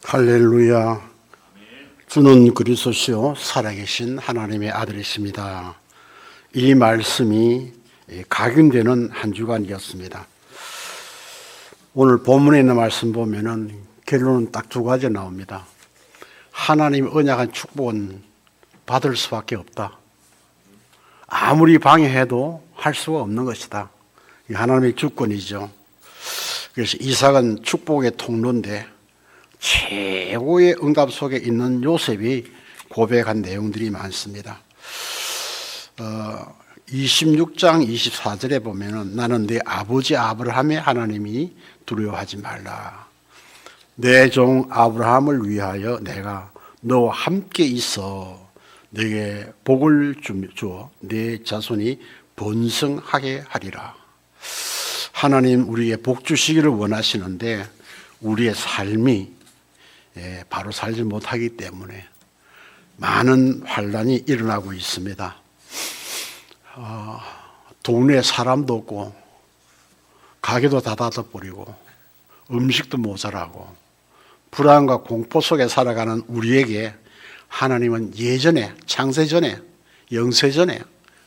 할렐루야. 주는 그리스도시요 살아계신 하나님의 아들이십니다. 이 말씀이 각인되는 한 주간이었습니다. 오늘 본문에 있는 말씀 보면은 결론은 딱 두 가지 나옵니다. 하나님의 언약한 축복은 받을 수밖에 없다. 아무리 방해해도 할 수가 없는 것이다. 하나님의 주권이죠. 그래서 이삭은 축복의 통로인데 최고의 응답 속에 있는 요셉이 고백한 내용들이 많습니다. 26장 24절에 보면은 나는 내 아버지 아브라함의 하나님이 두려워하지 말라. 내 종 아브라함을 위하여 내가 너와 함께 있어 네게 복을 주어 네 자손이 번성하게 하리라. 하나님 우리에게 복 주시기를 원하시는데 우리의 삶이 바로 살지 못하기 때문에 많은 환란이 일어나고 있습니다. 동네에 사람도 없고 가게도 다 닫아버리고 음식도 모자라고 불안과 공포 속에 살아가는 우리에게 하나님은 예전에 창세전에 영세전에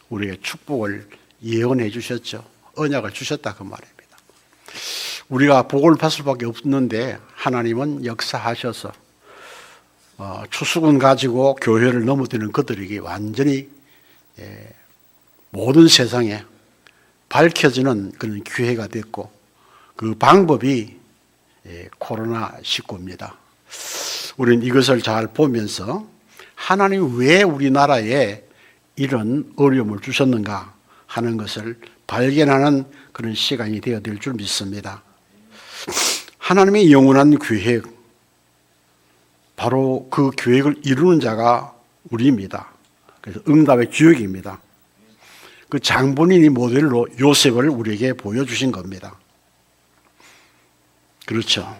우리에게 축복을 예언해 주셨죠. 언약을 주셨다 그 말입니다. 우리가 복을 받을 수밖에 없는데 하나님은 역사하셔서 추수군 가지고 교회를 넘어뜨리는 그들에게 완전히 모든 세상에 밝혀지는 그런 기회가 됐고 그 방법이 코로나19입니다. 우리는 이것을 잘 보면서 하나님이 왜 우리나라에 이런 어려움을 주셨는가 하는 것을 발견하는 그런 시간이 되어야 될 줄 믿습니다. 하나님의 영원한 계획, 바로 그 계획을 이루는 자가 우리입니다. 그래서 응답의 주역입니다. 그 장본인이 모델로 요셉을 우리에게 보여주신 겁니다. 그렇죠.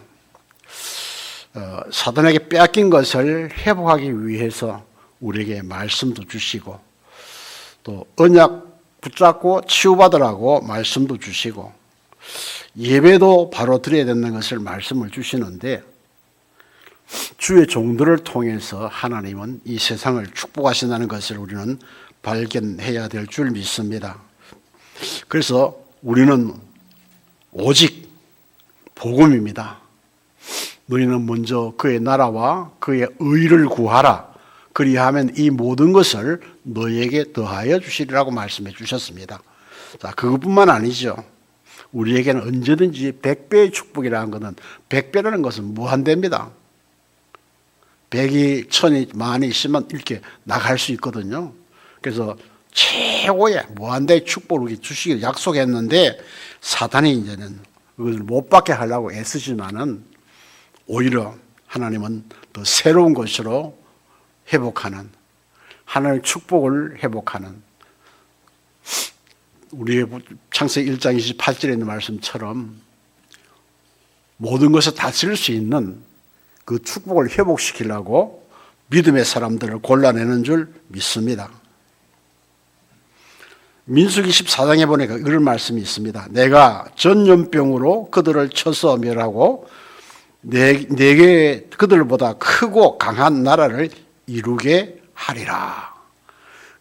사단에게 빼앗긴 것을 회복하기 위해서 우리에게 말씀도 주시고 또 언약 붙잡고 치유받으라고 말씀도 주시고 예배도 바로 드려야 된다는 것을 말씀을 주시는데 주의 종들을 통해서 하나님은 이 세상을 축복하신다는 것을 우리는 발견해야 될 줄 믿습니다. 그래서 우리는 오직 복음입니다. 너희는 먼저 그의 나라와 그의 의를 구하라. 그리하면 이 모든 것을 너희에게 더하여 주시리라고 말씀해 주셨습니다. 자, 그것뿐만 아니죠. 우리에게는 언제든지 100배의 축복이라는 것은 100배라는 것은 무한대입니다. 100이 1000이 만이 있으면 이렇게 나갈 수 있거든요. 그래서 최고의 무한대의 축복을 주시기를 약속했는데 사단이 이제는 그것을 못 받게 하려고 애쓰지만은 오히려 하나님은 더 새로운 것으로 회복하는 하나님의 축복을 회복하는 우리의 창세기 1장 28절에 있는 말씀처럼 모든 것을 다스릴 수 있는 그 축복을 회복시키려고 믿음의 사람들을 골라내는 줄 믿습니다. 민수기 14장에 보니까 이런 말씀이 있습니다. 내가 전염병으로 그들을 쳐서 멸하고 내게 그들보다 크고 강한 나라를 이루게 하리라.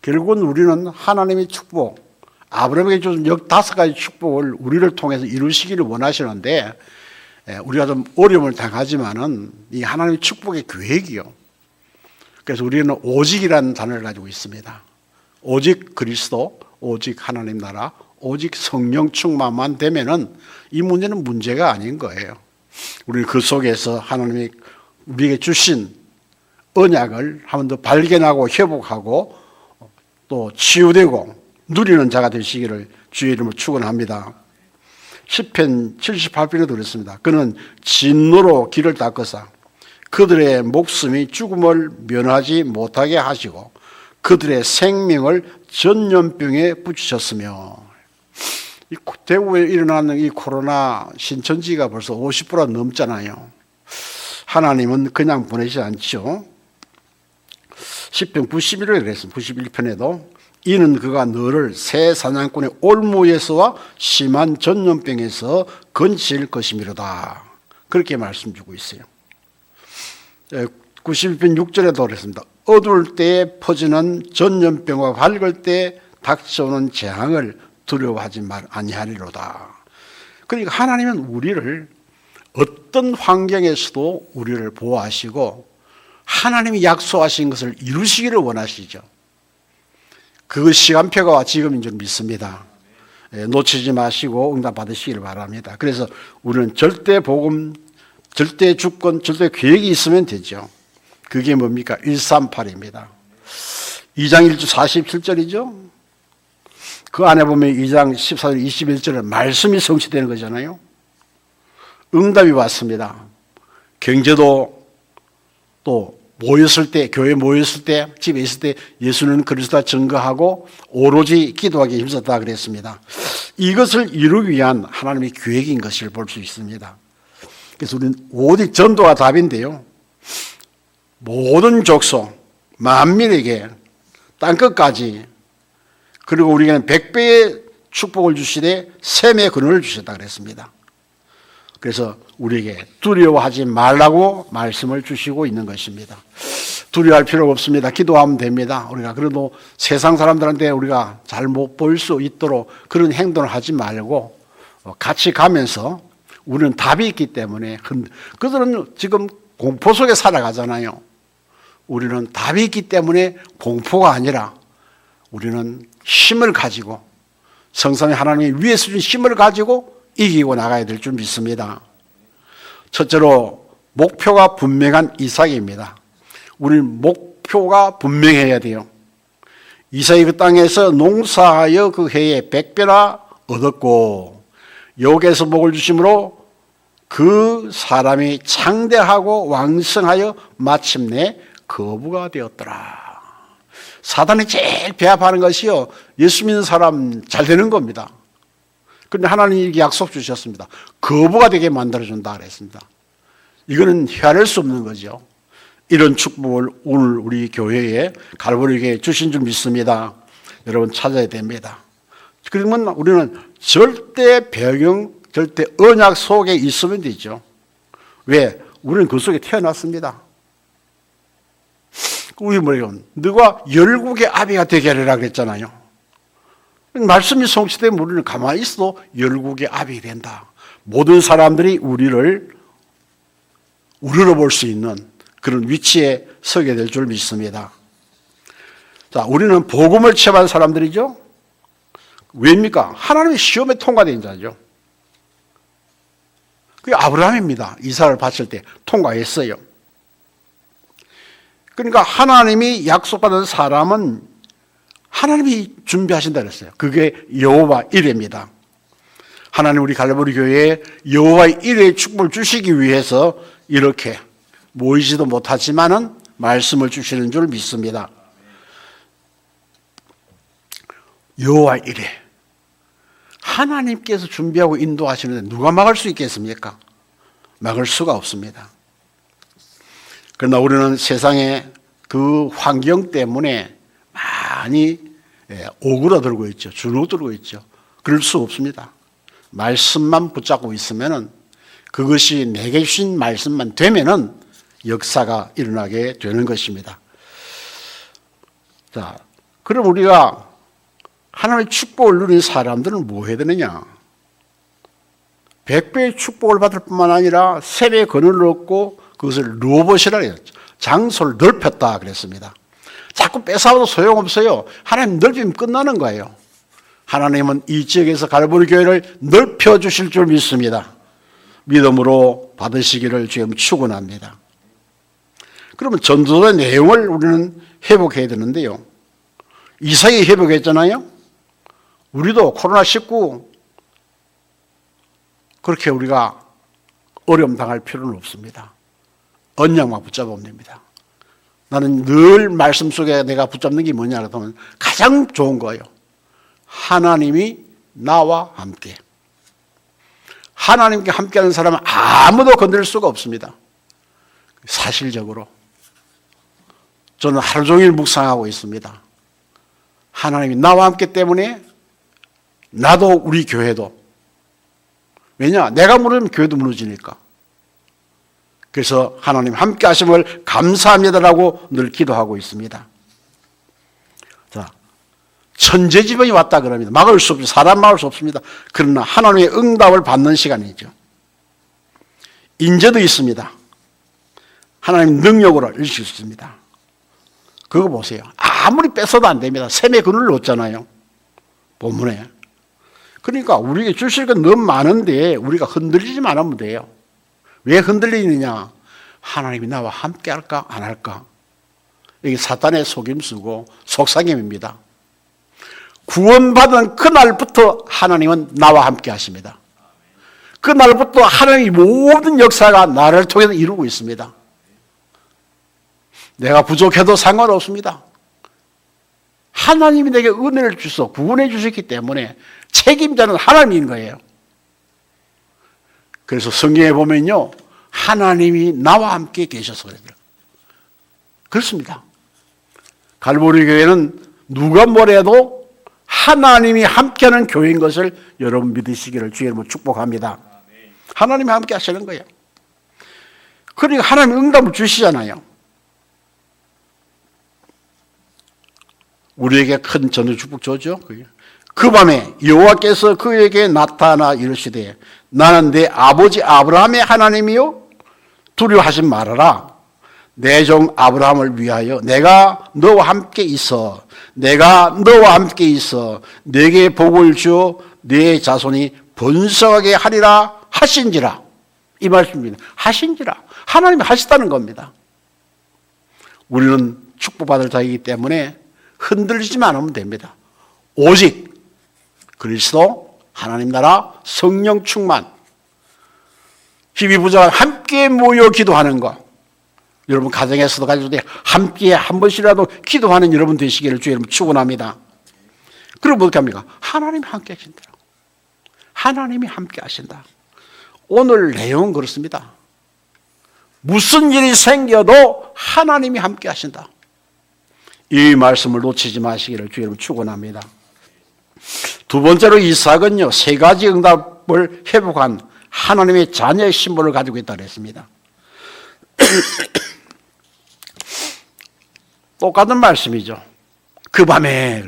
결국은 우리는 하나님의 축복, 아브라함에게 주신 15가지 축복을 우리를 통해서 이루시기를 원하시는데 우리가 좀 어려움을 당하지만은 이 하나님의 축복의 계획이요. 그래서 우리는 오직이라는 단어를 가지고 있습니다. 오직 그리스도, 오직 하나님 나라, 오직 성령 충만만 되면은 이 문제는 문제가 아닌 거예요. 우리 그 속에서 하나님이 우리에게 주신 언약을 한 번 더 발견하고 회복하고 또 치유되고 누리는 자가 되시기를 주의 이름으로 축원합니다. 시편 78편에도 그랬습니다. 그는 진노로 길을 닦으사 그들의 목숨이 죽음을 면하지 못하게 하시고 그들의 생명을 전염병에 붙이셨으며 이 대구에 일어나는 이 코로나 신천지가 벌써 50%가 넘잖아요. 하나님은 그냥 보내지 않죠. 시편 91을 그랬습니다. 91편에도 이는 그가 너를 새 사냥꾼의 올무에서와 심한 전염병에서 건질 것이미로다. 그렇게 말씀 주고 있어요. 91편 6절에도 그랬습니다. 어두울 때에 퍼지는 전염병과 밝을 때 닥쳐오는 재앙을 두려워하지 아니하리로다. 그러니까 하나님은 우리를 어떤 환경에서도 우리를 보호하시고 하나님이 약속하신 것을 이루시기를 원하시죠. 그 시간표가 지금인 줄 믿습니다. 놓치지 마시고 응답 받으시기를 바랍니다. 그래서 우리는 절대 복음, 절대 주권, 절대 계획이 있으면 되죠. 그게 뭡니까? 138입니다. 2장 1절 47절이죠. 그 안에 보면 2장 14절 21절에 말씀이 성취되는 거잖아요. 응답이 왔습니다. 경제도 또 모였을 때, 교회 모였을 때, 집에 있을 때 예수는 그리스도다 증거하고 오로지 기도하기에 힘썼다 그랬습니다. 이것을 이루기 위한 하나님의 계획인 것을 볼 수 있습니다. 그래서 우리는 오직 전도가 답인데요. 모든 족속, 만민에게 땅끝까지 그리고 우리에게는 100배의 축복을 주시되 셈의 근원을 주셨다 그랬습니다. 그래서 우리에게 두려워하지 말라고 말씀을 주시고 있는 것입니다. 두려워할 필요가 없습니다. 기도하면 됩니다. 우리가 그래도 세상 사람들한테 우리가 잘 못 보일 수 있도록 그런 행동을 하지 말고 같이 가면서 우리는 답이 있기 때문에 그들은 지금 공포 속에 살아가잖아요. 우리는 답이 있기 때문에 공포가 아니라 우리는 힘을 가지고 성삼위 하나님이 위에서 준 힘을 가지고 이기고 나가야 될 줄 믿습니다. 첫째로 목표가 분명한 이삭입니다. 우리는 목표가 분명해야 돼요. 이삭이 그 땅에서 농사하여 그 해에 100배나 얻었고 여기에서 복을 주심으로 그 사람이 창대하고 왕성하여 마침내 거부가 되었더라. 사단이 제일 배합하는 것이요, 예수 믿는 사람 잘 되는 겁니다. 그런데 하나님이 약속 주셨습니다. 거부가 되게 만들어준다 그랬습니다. 이거는 헤아릴 수 없는 거죠. 이런 축복을 오늘 우리 교회에 갈보리교회에 주신 줄 믿습니다. 여러분 찾아야 됩니다. 그러면 우리는 절대 배경, 절대 언약 속에 있으면 되죠. 왜? 우리는 그 속에 태어났습니다. 우리 뭐예요? 너가 열국의 아비가 되게 하리라 그랬잖아요. 말씀이 성취되면 우리는 가만히 있어도 열국의 아비가 된다. 모든 사람들이 우리를 우러러볼 수 있는 그런 위치에 서게 될 줄 믿습니다. 자, 우리는 복음을 체험한 사람들이죠. 왜입니까? 하나님의 시험에 통과된 자죠. 그게 아브라함입니다. 이삭을 바칠 때 통과했어요. 그러니까 하나님이 약속받은 사람은 하나님이 준비하신다 그랬어요. 그게 여호와 이레입니다. 하나님 우리 갈보리 교회에 여호와 이레의 축복을 주시기 위해서 이렇게 모이지도 못하지만은 말씀을 주시는 줄 믿습니다. 여호와 이레. 하나님께서 준비하고 인도하시는데 누가 막을 수 있겠습니까? 막을 수가 없습니다. 그러나 우리는 세상의 그 환경 때문에 많이 오그라들고 있죠. 주눅들고 있죠. 그럴 수 없습니다. 말씀만 붙잡고 있으면은 그것이 내게 주신 말씀만 되면은 역사가 일어나게 되는 것입니다. 자, 그럼 우리가 하나님의 축복을 누린 사람들은 뭐 해야 되느냐? 100배의 축복을 받을 뿐만 아니라 세배의 권한을 얻고 그것을 루어봇이라 그랬죠. 장소를 넓혔다 그랬습니다. 자꾸 뺏어와도 소용없어요. 하나님 넓히면 끝나는 거예요. 하나님은 이 지역에서 갈보리 교회를 넓혀주실 줄 믿습니다. 믿음으로 받으시기를 지금 축원합니다. 그러면 전도의 내용을 우리는 회복해야 되는데요. 이삭이 회복했잖아요. 우리도 코로나19 그렇게 우리가 어려움 당할 필요는 없습니다. 언약만 붙잡으면 됩니다. 나는 늘 말씀 속에 내가 붙잡는 게 뭐냐 그러면 가장 좋은 거예요. 하나님이 나와 함께. 하나님께 함께하는 사람은 아무도 건드릴 수가 없습니다. 사실적으로 저는 하루 종일 묵상하고 있습니다. 하나님이 나와 함께 때문에 나도 우리 교회도, 왜냐? 내가 무너지면 교회도 무너지니까. 그래서 하나님 함께 하심을 감사합니다라고 늘 기도하고 있습니다. 자, 천재지변이 왔다 그럽니다. 막을 수 없죠. 사람 막을 수 없습니다. 그러나 하나님의 응답을 받는 시간이죠. 인재도 있습니다. 하나님 능력으로 일으킬 수 있습니다. 그거 보세요. 아무리 뺏어도 안 됩니다. 샘의 그늘을 놓잖아요. 본문에. 그러니까 우리에게 주실 건 너무 많은데 우리가 흔들리지만 않으면 돼요. 왜 흔들리느냐? 하나님이 나와 함께 할까 안 할까? 이게 사탄의 속임수고 속삭임입니다. 구원받은 그날부터 하나님은 나와 함께 하십니다. 그날부터 하나님의 모든 역사가 나를 통해서 이루고 있습니다. 내가 부족해도 상관없습니다. 하나님이 내게 은혜를 주셔서 구원해 주셨기 때문에 책임자는 하나님인 거예요. 그래서 성경에 보면요, 하나님이 나와 함께 계셔서 그래요. 그렇습니다. 갈보리 교회는 누가 뭐래도 하나님이 함께하는 교회인 것을 여러분 믿으시기를 주의 이름으로 축복합니다. 하나님이 함께 하시는 거예요. 그러니까 하나님이 응답을 주시잖아요. 우리에게 큰 전후 축복 주죠. 그 밤에 여호와께서 그에게 나타나 이르시되 나는 내 아버지 아브라함의 하나님이요 두려워하지 말아라. 내 종 아브라함을 위하여 내가 너와 함께 있어 내게 복을 주어 네 자손이 번성하게 하리라 하신지라. 이 말씀입니다. 하신지라. 하나님이 하시다는 겁니다. 우리는 축복받을 자이기 때문에 흔들리지만 않으면 됩니다. 오직 그리스도 하나님 나라 성령 충만 힘이 부족한 함께 모여 기도하는 것, 여러분 가정에서도 가지고 함께 한 번씩이라도 기도하는 여러분 되시기를 주의 이름으로 축원합니다. 그럼 어떻게 합니까? 하나님이 함께 하신다. 하나님이 함께 하신다. 오늘 내용은 그렇습니다. 무슨 일이 생겨도 하나님이 함께 하신다. 이 말씀을 놓치지 마시기를 주의 이름으로 축원합니다. 두 번째로 이삭은요, 세 가지 응답을 회복한 하나님의 자녀의 심보를 가지고 있다고 했습니다. 똑같은 말씀이죠. 그 밤에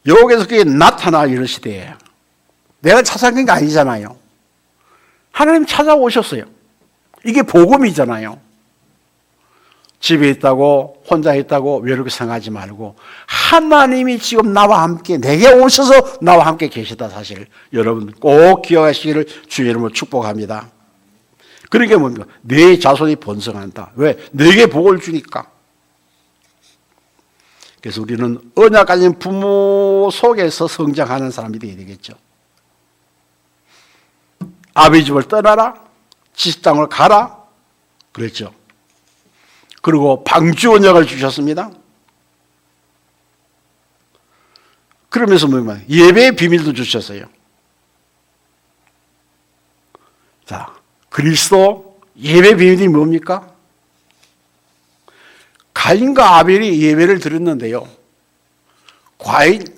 여호와께서 그게 나타나 이르시되, 내가 찾아간 게 아니잖아요. 하나님 찾아오셨어요. 이게 복음이잖아요. 집에 있다고 혼자 있다고 외롭게 생각하지 말고 하나님이 지금 나와 함께 내게 오셔서 나와 함께 계시다 사실 여러분 꼭 기억하시기를 주의 이름으로 축복합니다. 그러니까 뭡니까? 내 자손이 번성한다. 왜? 내게 복을 주니까. 그래서 우리는 언약 가진 부모 속에서 성장하는 사람이 되어야 되겠죠. 아버지 집을 떠나라, 직장을 가라 그랬죠. 그리고 방주 언약을 주셨습니다. 그러면서 뭐냐? 예배의 비밀도 주셨어요. 자, 그리스도 예배 비밀이 뭡니까? 가인과 아벨이 예배를 드렸는데요.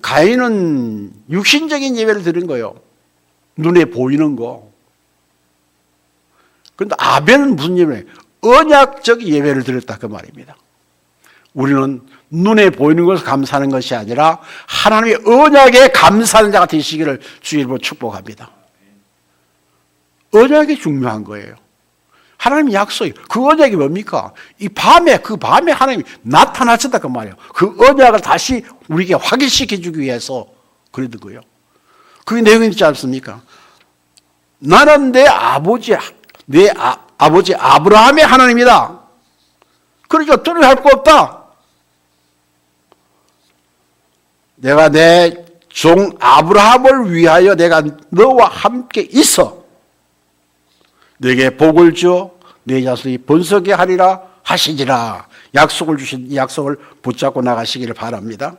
가인은 육신적인 예배를 드린 거예요. 눈에 보이는 거. 그런데 아벨은 무슨 예배예요? 언약적 예배를 드렸다 그 말입니다. 우리는 눈에 보이는 것을 감사하는 것이 아니라 하나님의 언약에 감사하는 자가 되시기를 주의 이름으로 축복합니다. 언약이 중요한 거예요. 하나님의 약속이 그 언약이 뭡니까? 그 밤에 하나님이 나타나셨다 그 말이에요. 그 언약을 다시 우리에게 확인시켜 주기 위해서 그랬던 거예요. 그 내용이 있지 않습니까? 나는 내 아버지 아브라함의 하나님이다. 그러니까 두려워할 거 없다. 내가 내 종 아브라함을 위하여 내가 너와 함께 있어. 내게 복을 주어 내 자손이 번성하게 하리라 하시니라. 약속을 주신 이 약속을 붙잡고 나가시기를 바랍니다.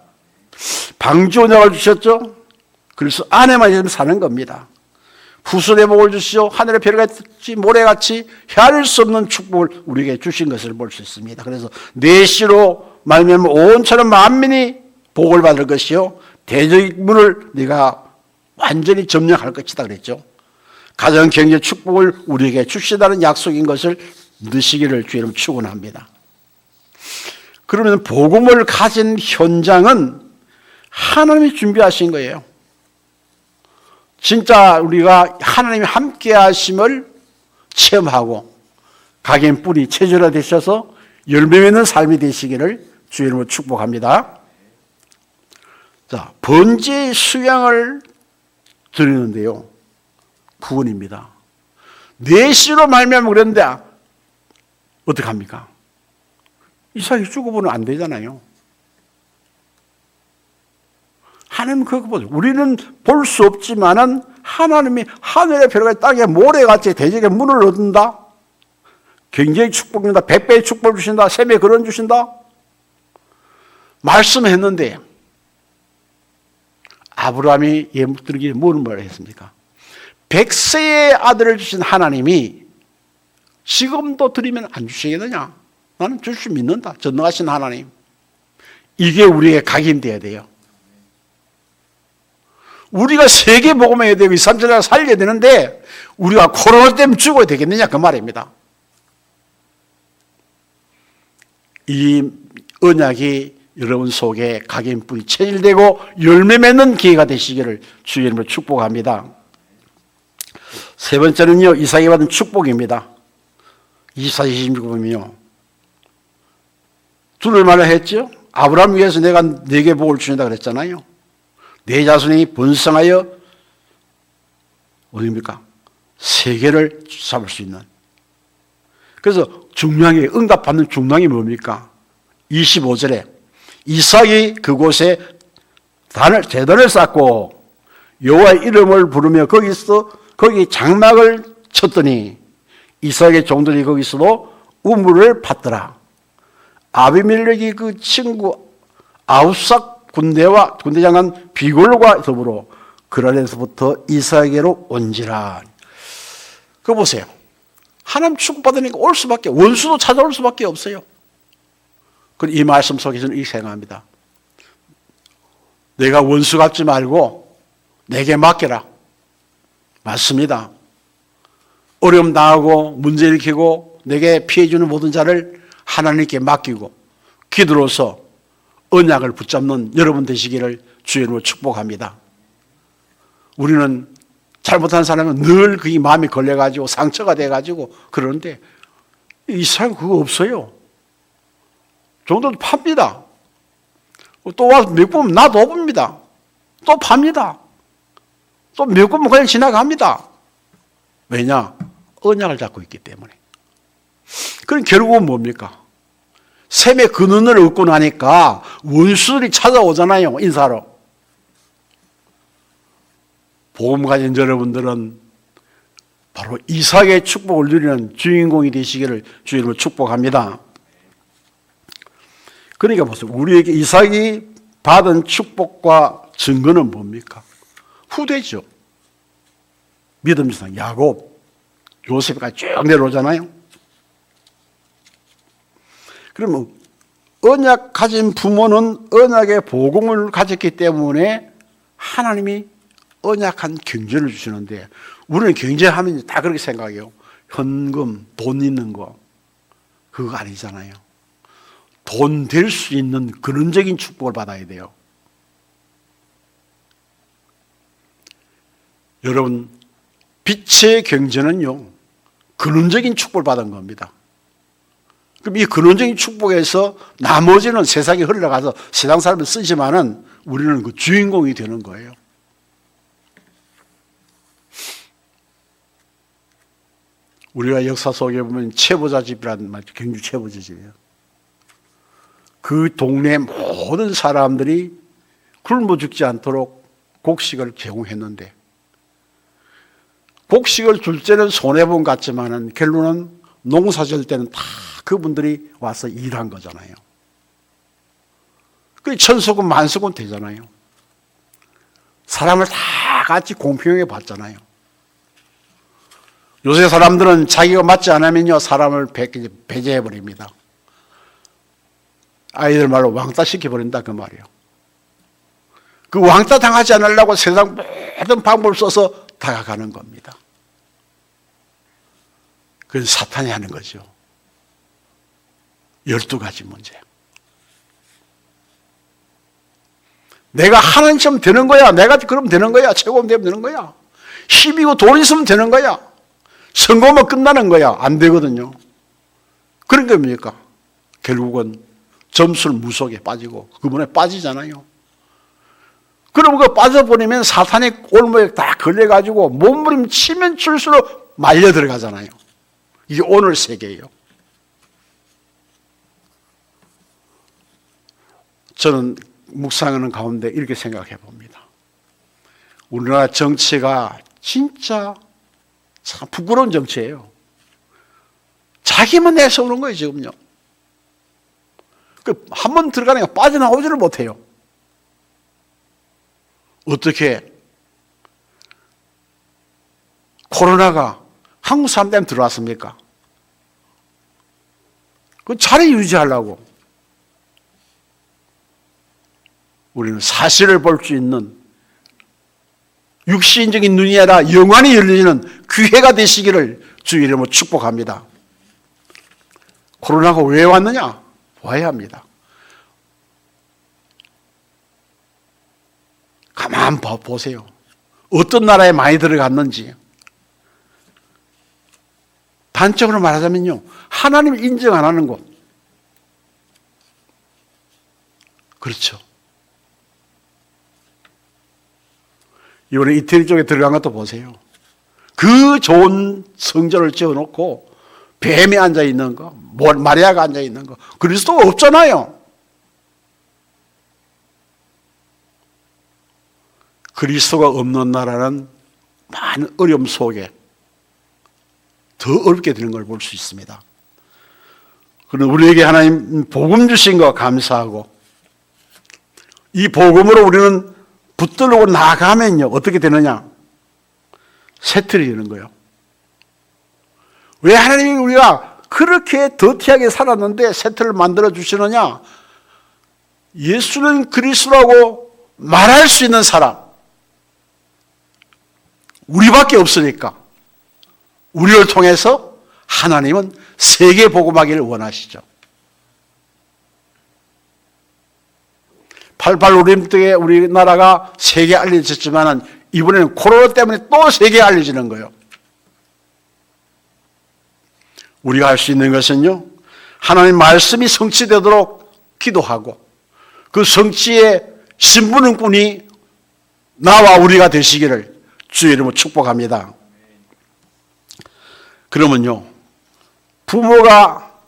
방주 언약을 주셨죠. 그래서 안에만 있으면 사는 겁니다. 후손의 복을 주시오. 하늘의 별같이 모래같이 헤아릴 수 없는 축복을 우리에게 주신 것을 볼 수 있습니다. 그래서 내 씨로 말미암아 온천한 만민이 복을 받을 것이요 대적의 문을 네가 완전히 점령할 것이다 그랬죠. 가정 경제 축복을 우리에게 주시다는 약속인 것을 믿으시기를 주의 이름으로 축원합니다. 그러면 복음을 가진 현장은 하나님이 준비하신 거예요. 진짜 우리가 하나님이 함께 하심을 체험하고 각인 뿌리 체질화 되셔서 열매 맺는 삶이 되시기를 주의 이름으로 축복합니다. 자, 번제의 수양을 드리는데요. 구원입니다. 뇌시로 말미암아 그랬는데 어떡합니까? 이삭이 죽어보면 안 되잖아요. 하나님 그거 보죠. 우리는 볼 수 없지만은 하나님이 하늘의 별과 땅의 모래같이 대적의 문을 얻는다. 굉장히 축복 준다. 100배의 축복을 주신다. 샘의 근원 주신다. 말씀했는데 아브라함이 예물드리기에 무슨 말을 했습니까? 100세의 아들을 주신 하나님이 지금도 드리면 안 주시겠느냐? 나는 줄 수 믿는다. 전능하신 하나님. 이게 우리의 각인되어야 돼요. 우리가 세계 복음해야 되고 2, 3절 살려야 되는데 우리가 코로나 때문에 죽어야 되겠느냐 그 말입니다. 이 언약이 여러분 속에 각인뿌리 체질되고 열매 맺는 기회가 되시기를 주의 이름으로 축복합니다. 세 번째는요, 이삭이 받은 축복입니다. 24, 26 보면요. 둘을 말을 했죠. 아브라함 위해서 내가 네게 복을 주신다 그랬잖아요. 네 자손이 번성하여 어디입니까? 세계를 잡을 수 있는. 그래서 중량이 응답받는 중량이 뭡니까? 25절에 이삭이 그곳에 제단을 쌓고 여호와의 이름을 부르며 거기 장막을 쳤더니 이삭의 종들이 거기서도 우물을 팠더라. 아비멜렉이 그 친구 아우삭 군대장관 비골과 더불어 그랄에서부터 이삭에게로 온지라. 그거 보세요. 하나님 축복받으니까 올 수밖에, 원수도 찾아올 수밖에 없어요. 이 말씀 속에서는 이렇게 생각합니다. 내가 원수 갖지 말고 내게 맡겨라. 맞습니다. 어려움 당하고 문제 일으키고 내게 피해주는 모든 자를 하나님께 맡기고 기도로서 언약을 붙잡는 여러분 되시기를 주의 이름으로 축복합니다. 우리는 잘못한 사람은 늘 그게 마음이 걸려가지고 상처가 돼가지고 그러는데 이 사람 그거 없어요. 종들도 팝니다. 또 와서 몇 번 놔둬 봅니다. 또 팝니다. 또 몇 번만 그냥 지나갑니다. 왜냐? 언약을 잡고 있기 때문에. 그럼 결국은 뭡니까? 샘의 근원을 얻고 나니까 원수들이 찾아오잖아요. 인사로. 복음 가진 여러분들은 바로 이삭의 축복을 누리는 주인공이 되시기를 주의 이름으로 축복합니다. 그러니까 보세요. 우리에게 이삭이 받은 축복과 증거는 뭡니까? 후대죠. 믿음상 야곱, 요셉까지 쭉 내려오잖아요. 그러면 언약 가진 부모는 언약의 복음을 가졌기 때문에 하나님이 언약한 경제를 주시는데 우리는 경제하면 다 그렇게 생각해요. 현금, 돈 있는 거 그거 아니잖아요. 돈 될 수 있는 근원적인 축복을 받아야 돼요. 여러분, 빛의 경제는요, 근원적인 축복을 받은 겁니다. 그럼 이 근원적인 축복에서 나머지는 세상에 흘러가서 세상 사람을 쓰지만은 우리는 그 주인공이 되는 거예요. 우리가 역사 속에 보면 최보자 집이라는 말, 경주 최보자 집이에요. 그 동네 모든 사람들이 굶어 죽지 않도록 곡식을 제공했는데 곡식을 줄 때는 손해본 같지만은 결론은 농사질 때는 다 그분들이 와서 일한 거잖아요. 그 천수군 만수군 되잖아요. 사람을 다 같이 공평하게 봤잖아요. 요새 사람들은 자기가 맞지 않으면요 사람을 배제해버립니다. 아이들 말로 왕따 시켜버린다 그 말이에요. 그 왕따 당하지 않으려고 세상 모든 방법을 써서 다가가는 겁니다. 그건 사탄이 하는 거죠. 12가지 문제. 내가 하나님처럼 되는 거야. 내가 그럼 되는 거야. 최고면 되면 되는 거야. 힘이고 돈 있으면 되는 거야. 성공하면 끝나는 거야. 안 되거든요. 그런 게 뭡니까? 결국은 점술 무속에 빠지고 그분에 빠지잖아요. 그럼 그 빠져버리면 사탄의 올무에 다 걸려가지고 몸부림치면 칠수록 말려 들어가잖아요. 이게 오늘 세계예요. 저는 묵상하는 가운데 이렇게 생각해 봅니다. 우리나라 정치가 진짜 참 부끄러운 정치예요. 자기만 내세우는 거예요, 지금요. 한 번 들어가니까 빠져나오지를 못해요. 어떻게 코로나가 한국 사람들한테 들어왔습니까? 그 자리 유지하려고 우리는 사실을 볼 수 있는 육신적인 눈이 아니라 영안이 열리는 기회가 되시기를 주 이름으로 축복합니다. 코로나가 왜 왔느냐? 봐야 합니다. 가만 보세요. 어떤 나라에 많이 들어갔는지. 단적으로 말하자면요. 하나님을 인정 안 하는 곳. 그렇죠. 이번에 이태리 쪽에 들어간 것도 보세요. 그 좋은 성전을 지어놓고 뱀이 앉아있는 거, 마리아가 앉아있는 거, 그리스도가 없잖아요. 그리스도가 없는 나라는 많은 어려움 속에 더 어렵게 되는 걸 볼 수 있습니다. 그러나 우리에게 하나님 복음 주신 거 감사하고 이 복음으로 우리는 붙들고 나가면요 어떻게 되느냐? 새틀이 되는 거예요. 왜 하나님이 우리가 그렇게 더티하게 살았는데 새틀을 만들어 주시느냐? 예수는 그리스도라고 말할 수 있는 사람 우리밖에 없으니까 우리를 통해서 하나님은 세계 복음하기를 원하시죠. 88 올림픽 때 우리나라가 세계에 알려졌지만 이번에는 코로나 때문에 또 세계에 알려지는 거예요. 우리가 할 수 있는 것은요, 하나님 말씀이 성취되도록 기도하고 그 성취의 신부는꾼이 나와 우리가 되시기를 주의 이름으로 축복합니다. 그러면요, 부모가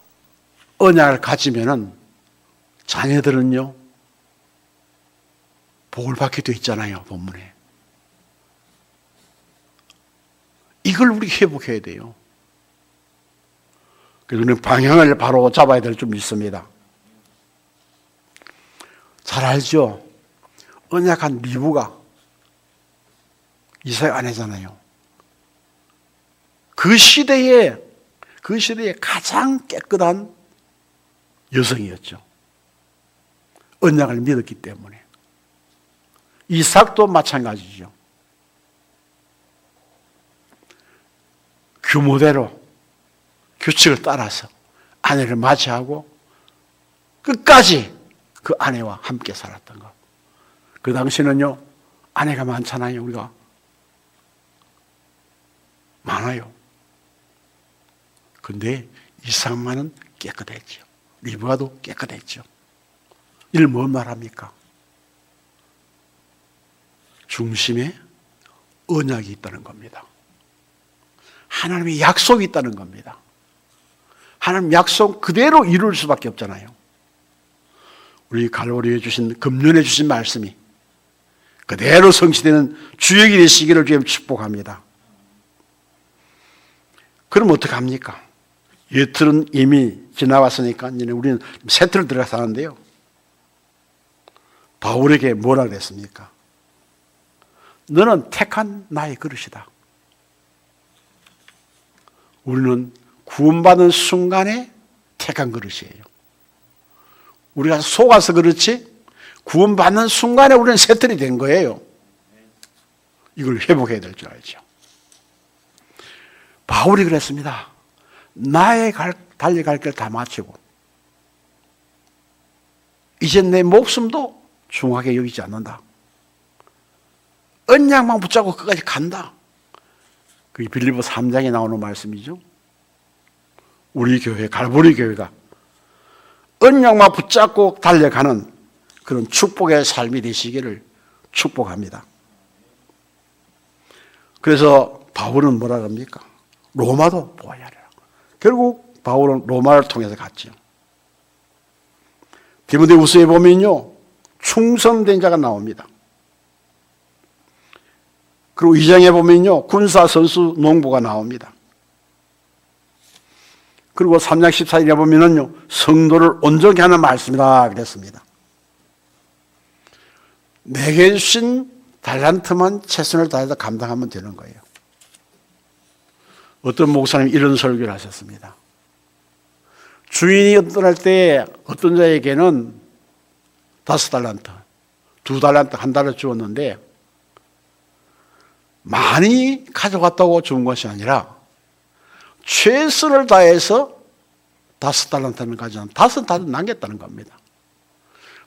언약을 가지면은 자녀들은요, 복을 받게 되어 있잖아요, 본문에. 이걸 우리 회복해야 돼요. 그래서 우리는 방향을 바로 잡아야 될 좀 있습니다. 잘 알죠? 언약한 리브가 이삭의 아내잖아요. 그 시대에 가장 깨끗한 여성이었죠. 언약을 믿었기 때문에. 이삭도 마찬가지죠. 규모대로 규칙을 따라서 아내를 맞이하고 끝까지 그 아내와 함께 살았던 것. 그 당시는요, 아내가 많잖아요, 우리가. 많아요. 근데 이삭만은 깨끗했죠. 리브가도 깨끗했죠. 이를 뭔 말합니까? 중심에 언약이 있다는 겁니다. 하나님의 약속이 있다는 겁니다. 하나님 약속 그대로 이룰 수밖에 없잖아요. 우리 갈보리에 주신, 금년에 주신 말씀이 그대로 성취되는 주역이 되시기를 주님 축복합니다. 그럼 어떡합니까? 이틀은 이미 지나왔으니까 이제 우리는 새틀을 들어가서 하는데요. 바울에게 뭐라 그랬습니까? 너는 택한 나의 그릇이다. 우리는 구원받은 순간에 택한 그릇이에요. 우리가 속아서 그렇지 구원받는 순간에 우리는 새틀이 된 거예요. 이걸 회복해야 될 줄 알죠. 바울이 그랬습니다. 나의 달려갈 길 다 마치고 이제 내 목숨도 중하게 여기지 않는다. 언약만 붙잡고 끝까지 간다. 그게 빌립보 3장에 나오는 말씀이죠. 우리 교회, 갈보리 교회가 언약만 붙잡고 달려가는 그런 축복의 삶이 되시기를 축복합니다. 그래서 바울은 뭐라 합니까? 로마도 보아야 하라. 결국 바울은 로마를 통해서 갔죠. 디모데후서에 보면요, 충성된 자가 나옵니다. 그리고 2장에 보면요, 군사, 선수, 농부가 나옵니다. 그리고 3장 14절에 보면은요, 성도를 온전히 하는 말씀이다 그랬습니다. 내게 주신 달란트만 최선을 다해서 감당하면 되는 거예요. 어떤 목사님이 이런 설교를 하셨습니다. 주인이 떠날 때 어떤 자에게는 5달란트, 2달란트, 1달러 주었는데 많이 가져갔다고 준 것이 아니라 최선을 다해서 5달란트는 가져간 5달란트 남겼다는 겁니다.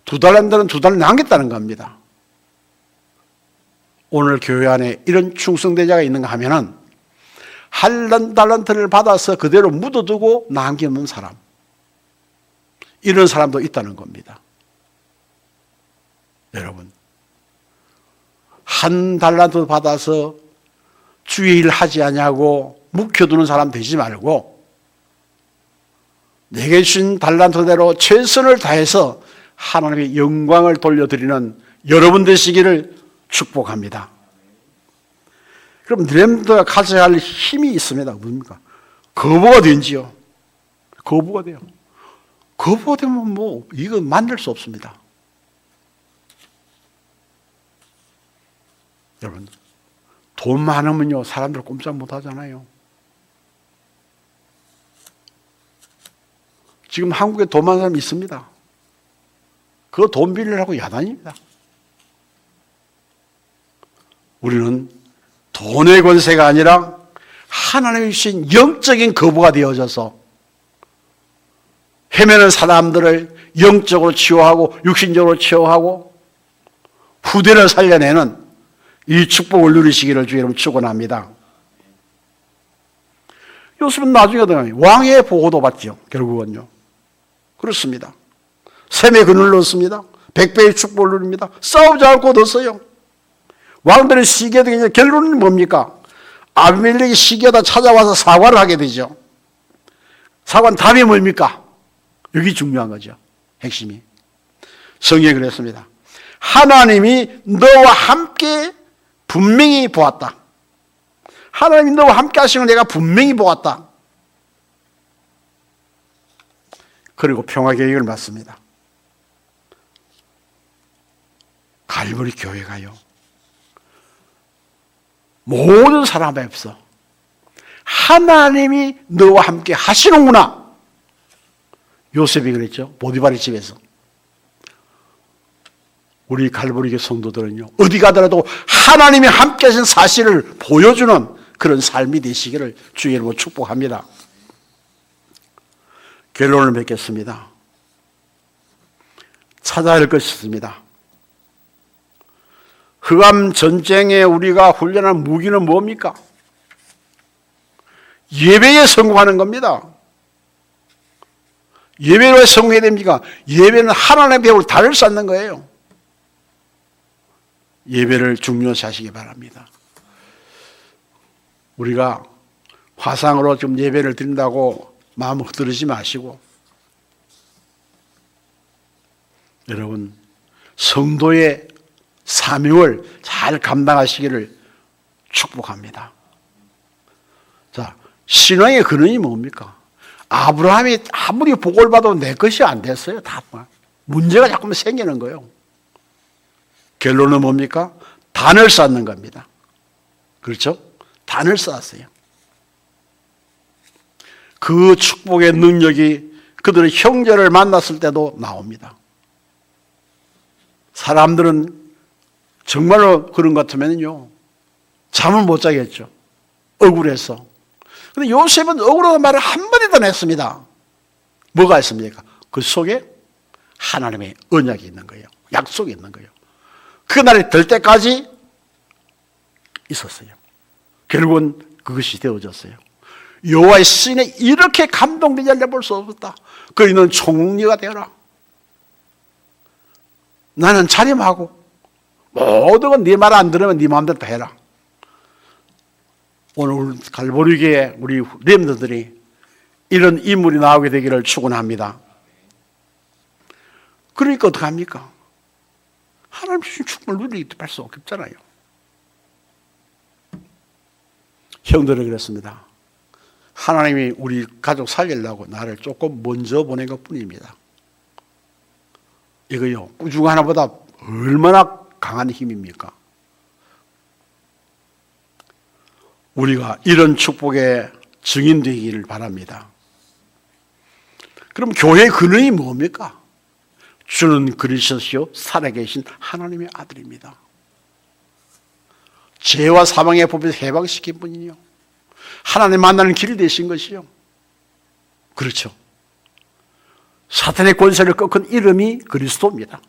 2달란트는 2달란트 남겼다는 겁니다. 오늘 교회 안에 이런 충성대자가 있는가 하면은 한 달란트를 받아서 그대로 묻어두고 남기는 사람, 이런 사람도 있다는 겁니다. 여러분, 한 달란트 받아서 주의 일 하지 않냐고 묵혀두는 사람 되지 말고 내게 주신 달란트대로 최선을 다해서 하나님의 영광을 돌려드리는 여러분 되시기를 축복합니다. 그럼 렘드가 가져야 할 힘이 있습니다. 뭡니까? 거부가 된지요. 거부가 돼요. 거부가 되면 뭐 이거 만들 수 없습니다. 여러분, 돈 많으면요 사람들 꼼짝 못 하잖아요. 지금 한국에 돈 많은 사람이 있습니다. 그거 돈 빌리려고 야단입니다. 우리는 돈의 권세가 아니라 하나님이 주신 영적인 거부가 되어져서 헤매는 사람들을 영적으로 치유하고 육신적으로 치유하고 후대를 살려내는 이 축복을 누리시기를 주 여러분 축원합니다. 요셉은 나중에 왕의 보호도 받죠. 결국은요. 그렇습니다. 셈의 그늘을 얻습니다. 100배의 축복을 누립니다. 싸우지 않고 얻었어요. 왕들은 시기하다. 결론은 뭡니까? 아비멜렉이 시기하다 찾아와서 사과를 하게 되죠. 사과는 답이 뭡니까? 여기 중요한 거죠. 핵심이. 성경이 그랬습니다. 하나님이 너와 함께 분명히 보았다. 하나님이 너와 함께 하시는 걸 내가 분명히 보았다. 그리고 평화계획을 맞습니다. 갈보리 교회가요, 모든 사람 앞에서 하나님이 너와 함께 하시는구나. 요셉이 그랬죠. 보디발의 집에서. 우리 갈보리 교회 성도들은요, 어디 가더라도 하나님이 함께 하신 사실을 보여주는 그런 삶이 되시기를 주의 이름으로 축복합니다. 결론을 맺겠습니다. 찾아야 할 것이 있습니다. 흑암 전쟁에 우리가 훈련한 무기는 뭡니까? 예배에 성공하는 겁니다. 예배로 왜 성공해야 됩니까? 예배는 하나님의 배우를 달을 쌓는 거예요. 예배를 중요시 하시기 바랍니다. 우리가 화상으로 좀 예배를 드린다고 마음 흔들리지 마시고, 여러분 성도의 사명을 잘 감당하시기를 축복합니다. 자, 신앙의 근원이 뭡니까? 아브라함이 아무리 복을 받아도 내 것이 안 됐어요. 다 문제가 자꾸만 생기는 거예요. 결론은 뭡니까? 단을 쌓는 겁니다. 그렇죠? 단을 쌓았어요. 그 축복의 능력이 그들의 형제를 만났을 때도 나옵니다. 사람들은 정말로 그런 것 같으면요, 잠을 못 자겠죠. 억울해서. 그런데 요셉은 억울한 말을 한마디도 안 했습니다. 뭐가 있습니까? 그 속에 하나님의 언약이 있는 거예요. 약속이 있는 거예요. 그날이 될 때까지 있었어요. 결국은 그것이 되어졌어요. 여호와의 신에 이렇게 감동되지 않아 볼 수 없었다. 너는 총리가 되어라. 나는 자림하고 모든 건 네 말 안 들으면 네 마음대로 다 해라. 오늘 갈보리교회 우리 렘너들이 이런 인물이 나오게 되기를 축원합니다. 그러니까 어떡합니까? 하나님 주신 축복을 누리기 할 수 없잖아요. 형들은 그랬습니다. 하나님이 우리 가족 살리려고 나를 조금 먼저 보낸 것 뿐입니다. 이거요, 꾸중 하나보다 얼마나 강한 힘입니까? 우리가 이런 축복의 증인되기를 바랍니다. 그럼 교회의 근원이 뭡니까? 주는 그리스도시요 살아계신 하나님의 아들입니다. 죄와 사망의 법에서 해방시킨 분이요, 하나님 만나는 길이 되신 것이요. 그렇죠. 사탄의 권세를 꺾은 이름이 그리스도입니다.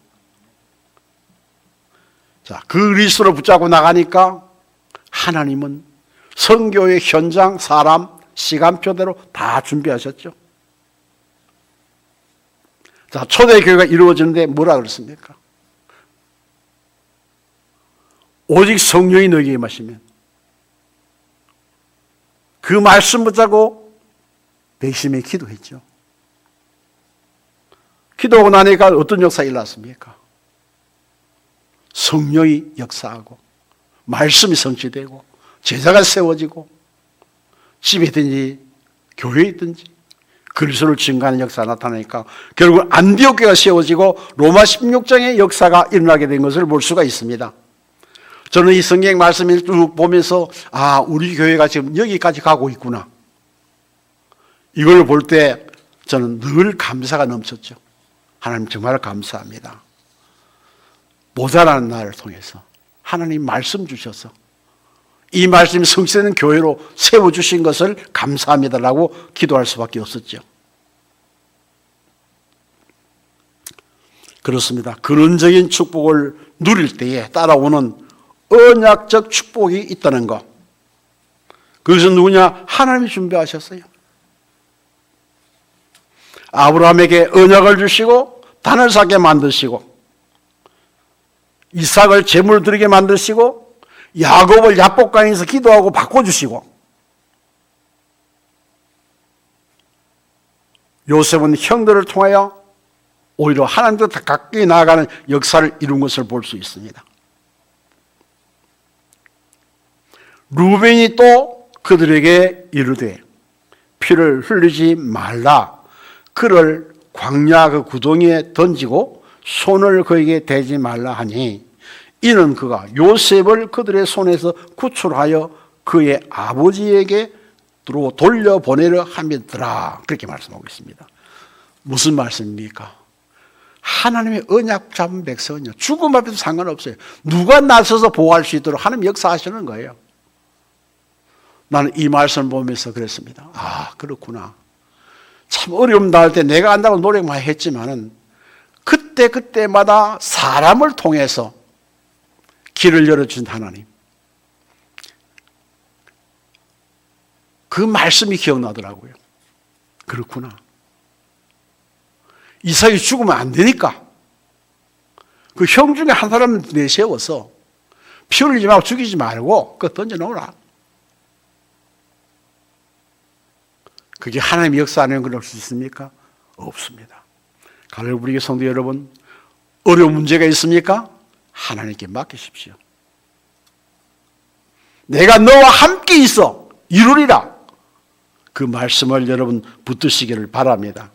자, 그 그리스도를 붙잡고 나가니까 하나님은 선교의 현장, 사람, 시간표대로 다 준비하셨죠. 자, 초대교회가 이루어지는데 뭐라 그랬습니까? 오직 성령이 너희에게 임하시면, 그 말씀 붙잡고 백심에 기도했죠. 기도하고 나니까 어떤 역사가 일어났습니까? 성령이 역사하고 말씀이 성취되고 제자가 세워지고 집에 있든지 교회에 있든지 그리스도를 증거하는 역사가 나타나니까 결국 안디옥교회가 세워지고 로마 16장의 역사가 일어나게 된 것을 볼 수가 있습니다. 저는 이 성경 말씀을 쭉 보면서 우리 교회가 지금 여기까지 가고 있구나, 이걸 볼 때 저는 늘 감사가 넘쳤죠. 하나님 정말 감사합니다. 모자라는 나를 통해서 하나님 말씀 주셔서 이 말씀이 성취되는 교회로 세워주신 것을 감사합니다라고 기도할 수밖에 없었죠. 그렇습니다. 근원적인 축복을 누릴 때에 따라오는 언약적 축복이 있다는 것, 그것은 누구냐? 하나님이 준비하셨어요. 아브라함에게 언약을 주시고 단을 쌓게 만드시고 이삭을 제물 드리게 만드시고 야곱을 야복강에서 기도하고 바꿔주시고 요셉은 형들을 통하여 오히려 하나님과 더 가까이 나아가는 역사를 이룬 것을 볼 수 있습니다. 루벤이 또 그들에게 이르되 피를 흘리지 말라, 그를 광야 그 구덩이에 던지고 손을 그에게 대지 말라 하니 이는 그가 요셉을 그들의 손에서 구출하여 그의 아버지에게 돌려보내려 함이더라, 그렇게 말씀하고 있습니다. 무슨 말씀입니까? 하나님의 언약 잡은 백성은요, 죽음 앞에도 상관없어요. 누가 나서서 보호할 수 있도록 하나님 역사하시는 거예요. 나는 이 말씀을 보면서 그랬습니다. 그렇구나. 참 어려움 나올 때 내가 안다고 노력 많이 했지만은 그때마다 사람을 통해서 길을 열어준 하나님, 그 말씀이 기억나더라고요. 그렇구나. 이삭이 죽으면 안 되니까 그 형 중에 한 사람 내세워서 피 흘리지 말고 죽이지 말고 그거 던져놓으라. 그게 하나님의 역사하는 걸 할 수 있습니까? 없습니다. 갈보리 성도 여러분, 어려운 문제가 있습니까? 하나님께 맡기십시오. 내가 너와 함께 있어 이루리라, 그 말씀을 여러분 붙드시기를 바랍니다.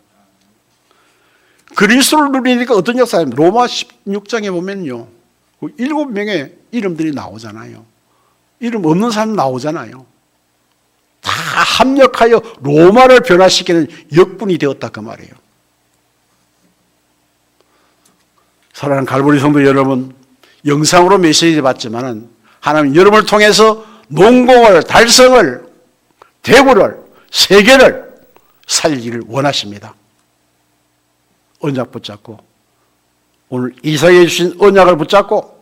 그리스도를 누리니까 어떤 역사입니까? 로마 16장에 보면요, 7명의 이름들이 나오잖아요. 이름 없는 사람 나오잖아요. 다 합력하여 로마를 변화시키는 역군이 되었다, 그 말이에요. 사랑하는 갈보리 성도 여러분, 영상으로 메시지 받지만은 하나님 여러분을 통해서 농공을, 달성을, 대구를 세계를 살리기를 원하십니다. 언약 붙잡고, 오늘 이삭에 주신 언약을 붙잡고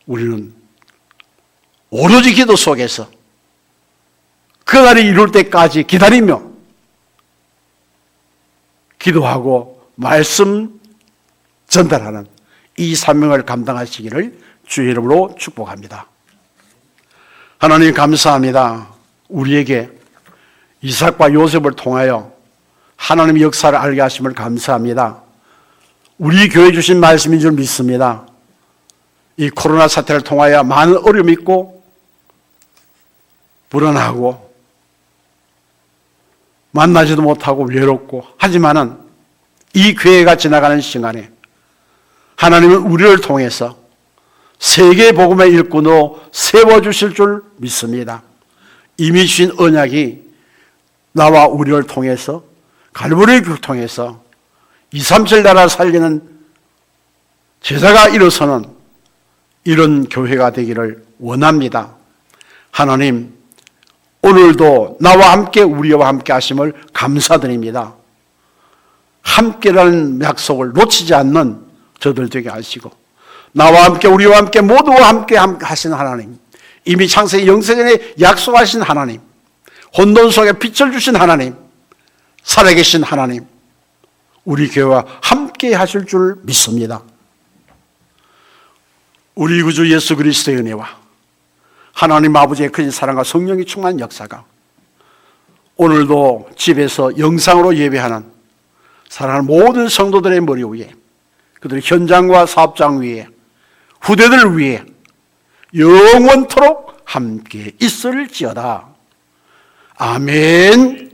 우리는 오로지 기도 속에서 그날이 이룰 때까지 기다리며 기도하고 말씀 전달하는 이 사명을 감당하시기를 주의 이름으로 축복합니다. 하나님 감사합니다. 우리에게 이삭과 요셉을 통하여 하나님의 역사를 알게 하심을 감사합니다. 우리 교회 주신 말씀인 줄 믿습니다. 이 코로나 사태를 통하여 많은 어려움이 있고 불안하고 만나지도 못하고 외롭고 하지만은 이 교회가 지나가는 시간에 하나님은 우리를 통해서 세계 복음의 일꾼으로 세워주실 줄 믿습니다. 이미 주신 언약이 나와 우리를 통해서 갈보리를 통해서 237 나라 살리는 제사가 일어서는 이런 교회가 되기를 원합니다. 하나님, 오늘도 나와 함께 우리와 함께 하심을 감사드립니다. 함께라는 약속을 놓치지 않는 저들 되게 하시고 나와 함께 우리와 함께 모두와 함께 하신 하나님, 이미 창세기 영세전에 약속하신 하나님, 혼돈 속에 빛을 주신 하나님, 살아계신 하나님, 우리 교회와 함께 하실 줄 믿습니다. 우리 구주 예수 그리스도의 은혜와 하나님 아버지의 크신 사랑과 성령이 충만한 역사가 오늘도 집에서 영상으로 예배하는 사랑하는 모든 성도들의 머리 위에, 그들의 현장과 사업장 위에, 후대들 위에 영원토록 함께 있을지어다. 아멘.